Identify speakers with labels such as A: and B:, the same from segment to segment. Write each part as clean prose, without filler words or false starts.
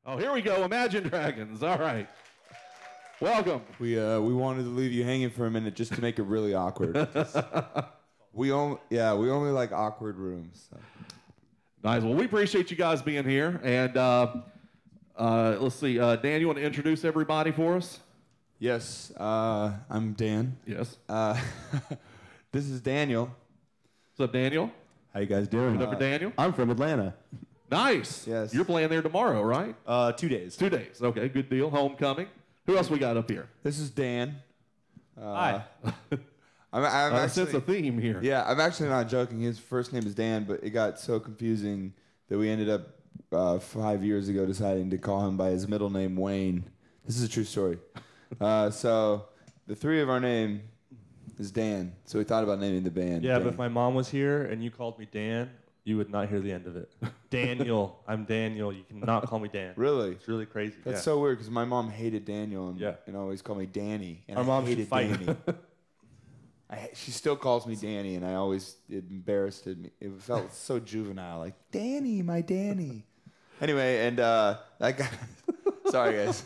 A: Oh, here we go. Imagine Dragons. All right. Welcome.
B: We wanted to leave you hanging for a minute just to make it really awkward. we only like awkward rooms. So.
A: Nice. Well, we appreciate you guys being here. And let's see. Dan, you want to introduce everybody for us?
B: Yes, I'm Dan.
A: Yes.
B: This is Daniel.
A: What's up, Daniel?
C: How you guys doing?
A: Good up for Daniel?
C: I'm from Atlanta.
A: Nice.
B: Yes.
A: You're playing there tomorrow, right?
C: 2 days.
A: 2 days. Okay, good deal. Homecoming. Who else we got up here?
B: This is Dan.
C: Hi.
B: I'm
A: I sense
B: actually,
A: a theme here.
B: yeah, I'm actually not joking. His first name is Dan, but it got so confusing that we ended up 5 years ago deciding to call him by his middle name, Wayne. This is a true story. So the three of our name is Dan. So we thought about naming the band.
D: Yeah,
B: Dan.
D: but if my mom was here and you called me Dan, you would not hear the end of it. Daniel, I'm Daniel. You cannot call me Dan.
B: Really?
D: It's really crazy.
B: That's
D: yeah.
B: so weird because my mom hated Daniel and,
D: Yeah.
B: and always called me Danny. And
D: Our
B: I
D: mom should
B: hated
D: fight.
B: Danny. She still calls me Danny, and it embarrassed me. It felt so juvenile, like Danny, my Danny. Anyway, and that guy. Sorry, guys.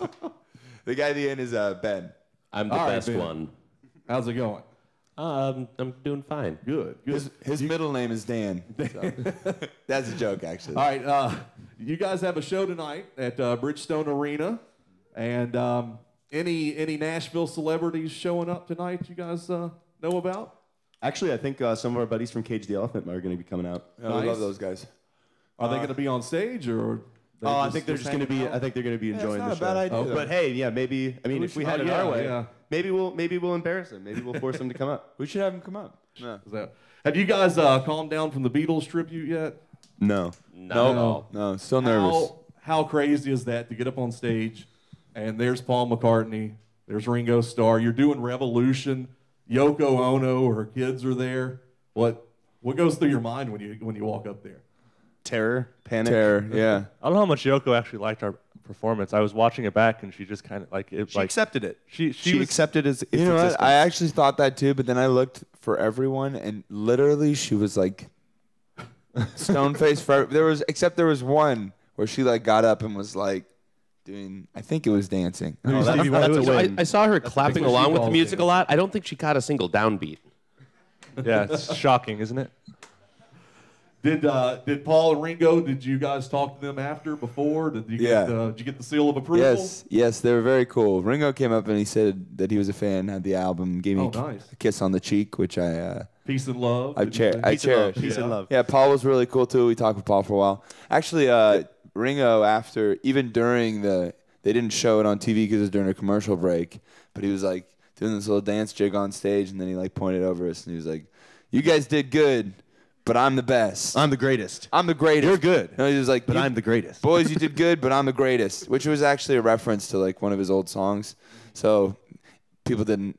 B: The guy at the end is Ben.
E: I'm the
A: All right,
E: best
A: Ben.
E: one.
A: How's it going?
E: I'm doing fine.
A: Good. Good.
B: His middle name is Dan. So. That's a joke, actually.
A: All right. You guys have a show tonight at Bridgestone Arena. And any Nashville celebrities showing up tonight you guys know about?
C: Actually, I think some of our buddies from Cage the Elephant are going to be coming out.
B: Yeah, I
A: Nice.
B: love those guys.
A: Are they going to be on stage or?
C: I think they're just going to be.
A: hanging out?
C: I think they're going to be enjoying
B: not
C: the
B: a
C: show.
B: bad idea, though.
C: But hey, yeah, maybe. I mean, if we had it
A: yeah,
C: our way,
A: yeah.
C: maybe we'll embarrass them. Maybe we'll force them to come up.
B: We should have him come up. Yeah.
A: Have you guys calmed down from the Beatles tribute yet?
C: No.
B: No, still nervous.
A: How crazy is that to get up on stage and there's Paul McCartney, there's Ringo Starr, you're doing Revolution, Yoko Ono, her kids are there. What goes through your mind when you walk up there?
C: Terror, panic.
B: Terror, yeah.
D: I don't know how much Yoko actually liked our performance. I was watching it back, and she just kind of like it.
C: She accepted it.
D: She
C: She
D: was,
C: accepted its
B: You know what?
C: existence.
B: I actually thought that too, but then I looked for everyone, and literally she was like stone faced for there was one where she like got up and was like doing. I think it was dancing.
C: Oh, that's a win.
E: I saw her clapping
A: what she
E: along with the
A: calls
E: music
A: it.
E: a lot. I don't think she caught a single downbeat.
D: yeah, it's shocking, isn't it?
A: Did Paul and Ringo? Did you guys talk to them after, before? Did you get the seal of approval?
B: Yes, they were very cool. Ringo came up and he said that he was a fan, had the album, gave me
A: Nice.
B: a kiss on the cheek, which I
A: Peace and love.
B: I
A: did you say?
B: cherish.
C: Peace and love.
B: Yeah, Paul was really cool too. We talked with Paul for a while. Actually, Ringo, even during they didn't show it on TV because it was during a commercial break, but he was like doing this little dance jig on stage, and then he like pointed over us and he was like, "You guys did good, but I'm the best.
C: I'm the greatest.
B: I'm the greatest.
C: You're good.
B: No, he was like,
C: But I'm the greatest.
B: boys, you did good, but I'm the greatest," which was actually a reference to like one of his old songs. So people didn't,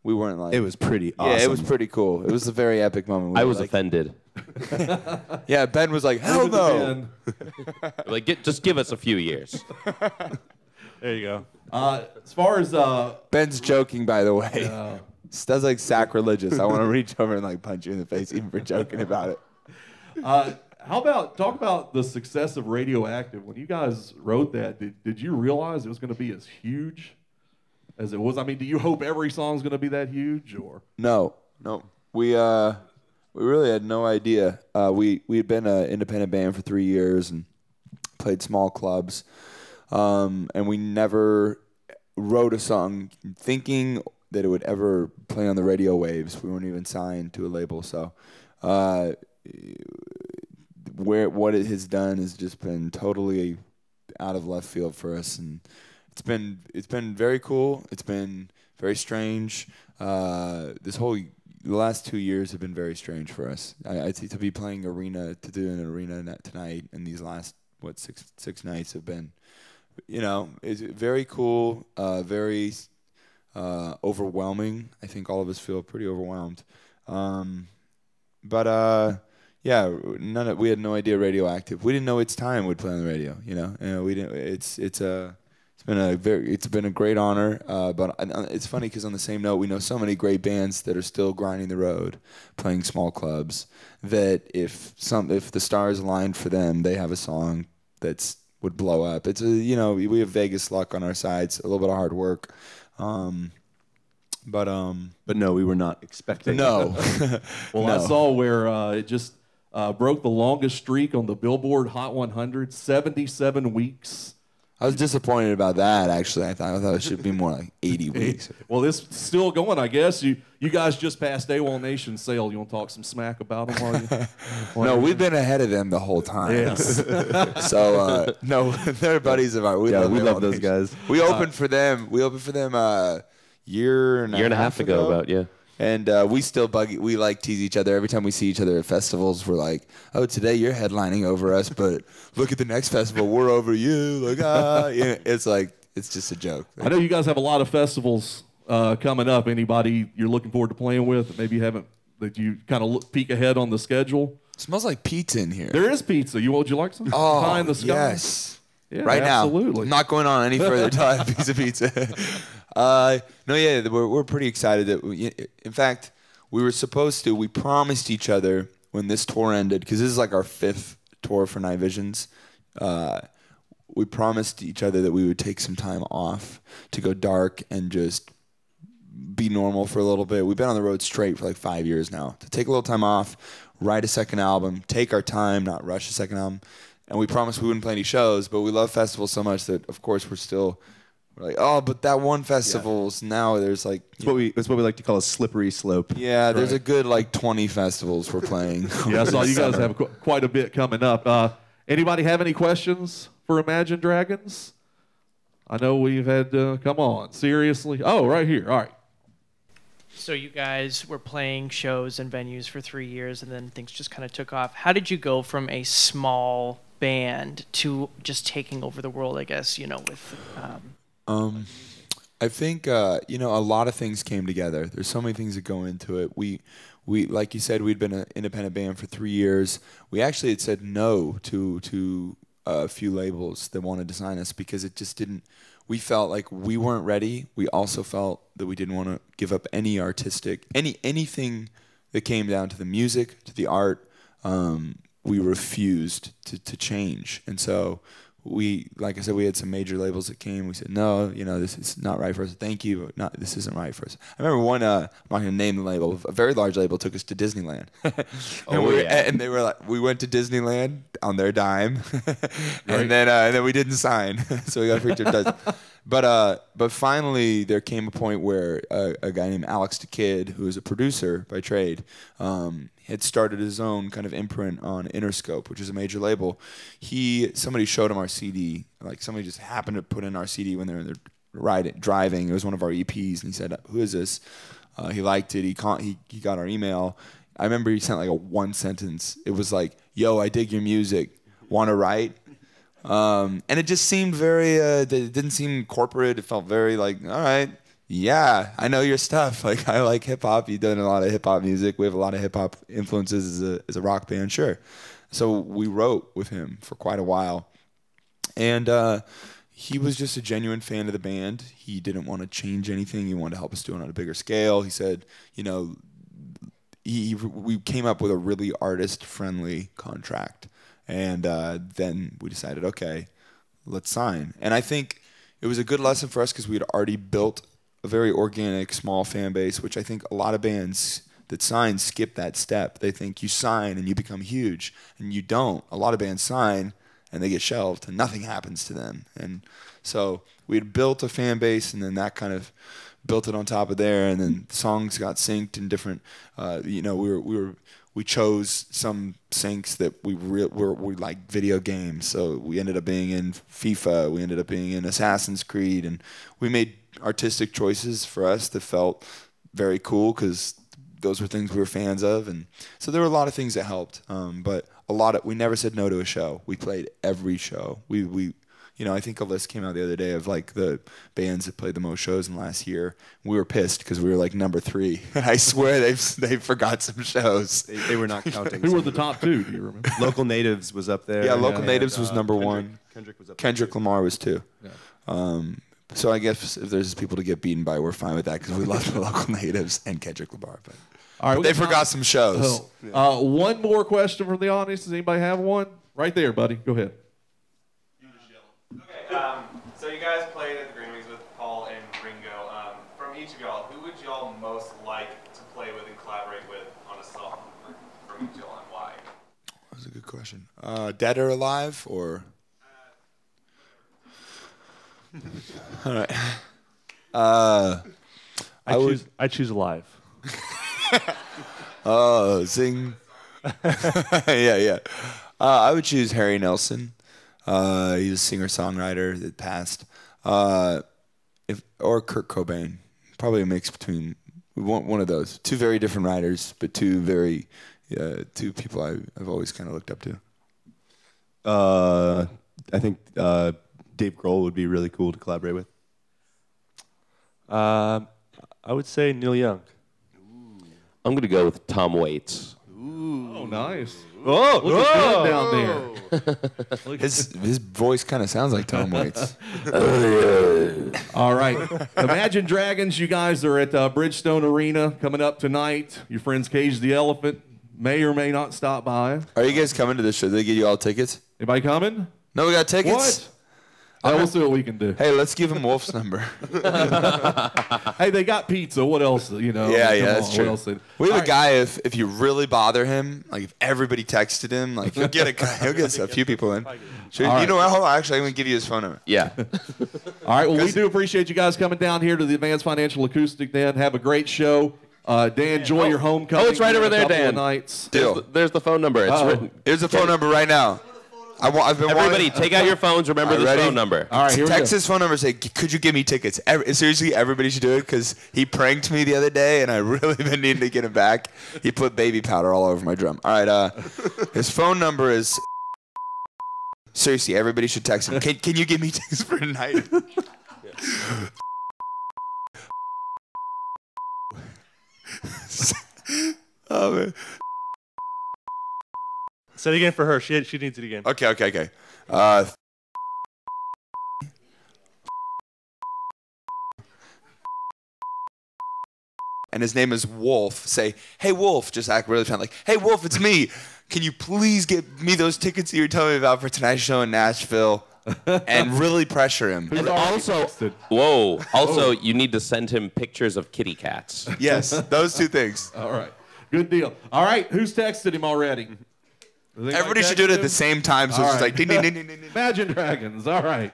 B: we weren't like.
C: It was pretty awesome.
B: Yeah, it was pretty cool. It was a very epic moment. We
E: I
B: were
E: was
B: like,
E: offended.
B: Yeah, Ben was like, hell no.
E: Like, just give us a few years.
D: There you go.
A: As far as
B: Ben's joking, by the way. That's like sacrilegious. I want to reach over and like punch you in the face even for joking about it.
A: how about talk about the success of Radioactive? When you guys wrote that, did you realize it was going to be as huge as it was? I mean, do you hope every song's going to be that huge, or?
B: No. We really had no idea. We had been an independent band for 3 years and played small clubs, and we never wrote a song thinking that it would ever play on the radio waves. We weren't even signed to a label, so what it has done has just been totally out of left field for us, and it's been very cool. It's been very strange. The last 2 years have been very strange for us. To be playing arena, to do an arena tonight, and these last six nights have been, it's very cool, very overwhelming. I think all of us feel pretty overwhelmed. Yeah, we had no idea Radioactive. We didn't know It's Time would play on the radio. We didn't. It's been a great honor. But it's funny because on the same note, we know so many great bands that are still grinding the road, playing small clubs. That if the stars aligned for them, they have a song that's would blow up. It's we have Vegas luck on our sides, a little bit of hard work. But
C: no, we were not expecting.
B: no.
A: Well,
B: No.
A: I saw where it just broke the longest streak on the Billboard Hot 100, 77 weeks.
B: I was disappointed about that, actually. I thought it should be more like 80 weeks.
A: Well, it's still going, I guess. You guys just passed AWOL Nation sale. You want to talk some smack about them while you?
B: No, we've been ahead of them the whole time.
A: Yes.
B: So, no, they're buddies of ours. We
C: love those guys.
B: We opened for them. We opened for them year and
E: a half ago, about, yeah.
B: And we still we like tease each other every time we see each other at festivals. We're like, oh, today you're headlining over us, but look at the next festival, we're over you. Like, yeah. It's just a joke.
A: I know you guys have a lot of festivals coming up. Anybody you're looking forward to playing with that maybe that you kind of peek ahead on the schedule?
B: Smells like pizza in here.
A: There is pizza. Would you like some?
B: Oh,
A: Pie in the sky?
B: yes.
A: Yeah,
B: Right
A: absolutely.
B: now. I'm not going on any further until I have a piece of pizza. No, yeah, we're pretty excited that in fact, we promised each other when this tour ended, because this is like our 5th tour for Night Visions. We promised each other that we would take some time off to go dark and just be normal for a little bit. We've been on the road straight for like 5 years now. To take a little time off, write a second album, take our time, not rush a second album. And we promised we wouldn't play any shows, but we love festivals so much that, of course, we're like, oh, but that one festival's now there's like...
C: It's what we like to call a slippery slope.
B: Yeah, there's a good like 20 festivals we're playing.
A: Yeah, I saw you guys have quite a bit coming up. Anybody have any questions for Imagine Dragons? I know we've had, come on, seriously? Oh, right here, all right.
F: So you guys were playing shows and venues for 3 years, and then things just kind of took off. How did you go from a small band to just taking over the world, I guess, with...
B: I think a lot of things came together. There's so many things that go into it. We like you said, we'd been an independent band for 3 years. We actually had said no to a few labels that wanted to sign us because it just didn't. We felt like we weren't ready. We also felt that we didn't want to give up any anything that came down to the music, to the art. We refused to change, and so. Like I said, we had some major labels that came. We said, no, this is not right for us. Thank you, but this isn't right for us. I remember one, I'm not going to name the label, a very large label took us to Disneyland. And they were like, we went to Disneyland on their dime, and then we didn't sign. So we got free trip to But finally, there came a point where a guy named Alex the Kid, who is a producer by trade, had started his own kind of imprint on Interscope, which is a major label. Somebody showed him our CD. Like somebody just happened to put in our CD when they were in their driving. It was one of our EPs, and he said, "Who is this?" He liked it. He got our email. I remember he sent like a one sentence. It was like, "Yo, I dig your music. Want to write?" And it just seemed very. It didn't seem corporate. It felt very like, all right. Yeah, I know your stuff. Like, I like hip hop. You've done a lot of hip hop music. We have a lot of hip hop influences as a rock band, sure. So we wrote with him for quite a while, and he was just a genuine fan of the band. He didn't want to change anything. He wanted to help us do it on a bigger scale. He said, we came up with a really artist-friendly contract, and then we decided, okay, let's sign. And I think it was a good lesson for us because we had already built a very organic, small fan base, which I think a lot of bands that sign skip that step. They think you sign and you become huge, and you don't. A lot of bands sign and they get shelved and nothing happens to them. And so we had built a fan base, and then that kind of built it on top of there, and then songs got synced in different. We chose some syncs that we like video games, so we ended up being in FIFA, we ended up being in Assassin's Creed, and we made artistic choices for us that felt very cool because those were things we were fans of, and so there were a lot of things that helped. But we never said no to a show. We played every show. I think a list came out the other day of like the bands that played the most shows in the last year. We were pissed because we were like number 3. I swear they forgot some shows.
C: They were not counting.
A: Who were the top 2? Do you remember?
C: Local Natives was up there.
B: Yeah, Local Natives was number 1.
C: Kendrick was up.
B: Kendrick
C: there.
B: Lamar was 2.
A: Yeah.
B: So I guess if there's people to get beaten by, we're fine with that because we love the Local Natives and Kendrick Lamar. But
A: all right,
B: they forgot some shows.
A: One more question from the audience. Does anybody have one? Right there, buddy. Go ahead.
G: guys played at the Green Wings with Paul and Ringo. From each of y'all, who would y'all most like to play with and collaborate with on a song from each of y'all, and why?
B: That's a good question. Dead or alive, or? All right.
D: I choose alive.
B: Oh, zing. Yeah. I would choose Harry Nelson. He's a singer-songwriter that passed. Or Kurt Cobain. Probably a mix between one of those. Two very different writers, but two people I've always kind of looked up to.
C: I think Dave Grohl would be really cool to collaborate with.
D: I would say Neil Young.
E: I'm going to go with Tom Waits.
A: Oh, nice.
D: Oh,
A: Looking good down there.
B: His voice kind of sounds like Tom Waits.
A: All right. Imagine Dragons, you guys are at Bridgestone Arena coming up tonight. Your friends Cage the Elephant may or may not stop by.
B: Are you guys coming to this show? Did they get you all tickets?
A: Anybody coming?
B: No, we got tickets.
A: What? We'll see what we can do.
B: Hey, let's give him Wolf's number.
A: Hey, they got pizza. What else? You know?
B: Yeah,
A: Come
B: that's
A: on,
B: true.
A: What else they-
B: We have
A: All
B: a
A: right.
B: guy. If you really bother him, like if everybody texted him, like he'll get a few people in. Sure,
A: All
B: you
A: right.
B: know what? Hold on. Actually, I'm gonna give you his phone number.
E: Yeah.
A: All right. Well, we do appreciate you guys coming down here to the Advanced Financial Acoustic. Dan, have a great show. Dan, enjoy your homecoming.
E: Oh, it's right
A: here
E: over
A: in a
E: there,
A: couple of
E: Dan.
A: Nights.
B: Deal.
E: There's the phone number. It's
A: Uh-oh.
E: written.
B: Here's the phone number right now. I've been
E: Everybody,
B: wanting-
E: take out your phones. Remember
B: All right,
E: this
B: ready?
E: phone number.
A: All right. Here we
B: Text
A: go.
B: his phone number and say, could you give me tickets? Seriously, everybody should do it because he pranked me the other day and I really been needing to get him back. He put baby powder all over my drum. All right, his phone number is... Seriously, everybody should text him. Can you give me tickets for tonight? Oh, man.
D: Say it again for her. She needs it again.
B: Okay. And his name is Wolf. Say, hey, Wolf. Just act really fun. Like, hey, Wolf, it's me. Can you please get me those tickets that you were telling me about for tonight's show in Nashville? And really pressure him.
E: And also, you need to send him pictures of kitty cats.
B: Yes, those two things.
A: All right. Good deal. All right. Who's texted him already?
B: Everybody should do it at the same time, so
A: All
B: it's just
A: right.
B: like ding, ding, ding, ding, ding, ding.
A: Imagine Dragons. All right.